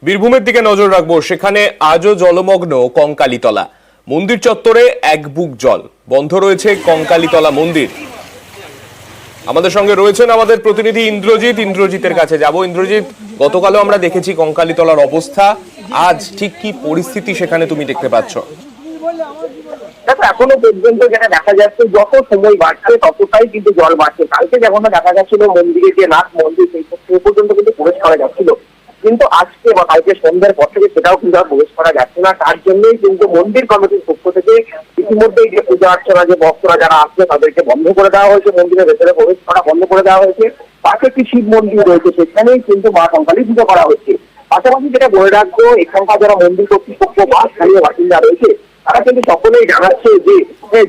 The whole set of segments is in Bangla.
বীরভূমের দিকে নজর রাখবো। সেখানে আজও জলমগ্ন কঙ্কালীতলা মন্দির চত্বরে এক বুক জল। বন্ধ রয়েছে কঙ্কালীতলা মন্দির। আমাদের সঙ্গে রয়েছেন আমাদের প্রতিনিধি ইন্দ্রজিতের কাছে যাব। ইন্দ্রজিৎ, গতকালও আমরা দেখেছি কঙ্কালীতলার অবস্থা, আজ ঠিক কি পরিস্থিতি সেখানে তুমি দেখতে পাচ্ছ? দেখো, এখনো পর্যন্ত যেটা দেখা যাচ্ছে, যত সময় বাড়ছে ততটাই কিন্তু জল বাড়ছে। কালকে যেমন দেখা যাচ্ছিল মন্দিরে যে নাথ মন্দির, সেই পর্যন্ত কিন্তু প্রবেশ করা যাচ্ছিল, কিন্তু আজকে বা কালকে সন্ধ্যার পর থেকে সেটাও কিন্তু আর প্রবেশ করা যাচ্ছে না। তার জন্যই কিন্তু মন্দির কমিটির পক্ষ থেকে ইতিমধ্যেই যে পূজা অর্চনা যে ভক্তরা যারা আসছে তাদেরকে বন্ধ করে দেওয়া হয়েছে, মন্দিরের ভেতরে প্রবেশ করা বন্ধ করে দেওয়া হয়েছে। পাশে একটি শিব মন্দির রয়েছে, সেখানেই কিন্তু মা কঙ্কালী পুজো করা হচ্ছে। পাশাপাশি যেটা বলে রাখবো, এখানকার যারা মন্দির কর্তৃপক্ষ বা স্থানীয় বাসিন্দা রয়েছে তারা কিন্তু সকলেই জানাচ্ছে যে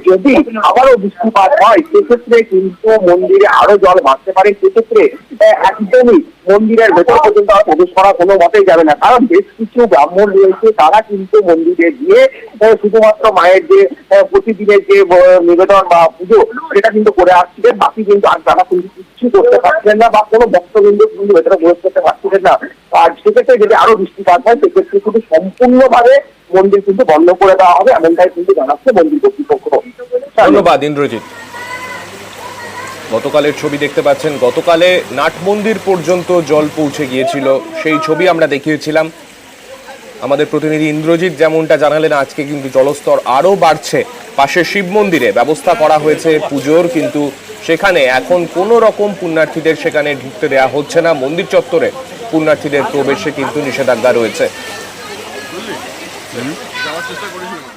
যদি আবারও বৃষ্টিপাত হয় সেক্ষেত্রে কিন্তু মন্দিরে আরো জল বাড়তে পারে। সেক্ষেত্রে একদমই মন্দিরের ভেতর পর্যন্ত আর প্রবেশ করা কোনো মতেই যাবে না, কারণ বেশ কিছু ব্রাহ্মণ রয়েছে তারা কিন্তু মন্দিরে গিয়ে শুধুমাত্র মায়ের যে প্রতিদিনের যে নিবেদন বা পুজো সেটা কিন্তু করে আসছিলেন। বাকি কিন্তু আর তারা কিন্তু কিছু করতে পারছিলেন না বা কোনো ভক্তবৃন্দ কিন্তু ভেতরে প্রবেশ করতে পারছিলেন না। আর সেক্ষেত্রে যদি আরো বৃষ্টিপাত হয় সেক্ষেত্রে কিন্তু সম্পূর্ণভাবে মন্দির কিন্তু বন্ধ করে দেওয়া হবে, এমনটাই কিন্তু জানাচ্ছে মন্দির কর্তৃপক্ষ। ধন্যবাদ ইন্দ্রজিৎ। গতকালের ছবি দেখতে পাচ্ছেন, গতকালে নাট মন্দির পর্যন্ত জল পৌঁছে গিয়েছিল, সেই ছবি আমরা দেখিয়েছিলাম। আমাদের প্রতিনিধি ইন্দ্রজিৎ যেমনটা জানালেন, আজকে কিন্তু জলস্তর আরো বাড়ছে। পাশে শিব মন্দিরে ব্যবস্থা করা হয়েছে পুজোর, কিন্তু সেখানে এখন কোনো রকম পুণ্যার্থীদের সেখানে ঢুকতে দেওয়া হচ্ছে না। মন্দির চত্বরে পুণ্যার্থীদের প্রবেশে কিন্তু নিষেধাজ্ঞা রয়েছে। যাওয়ার চেষ্টা করেছিলাম।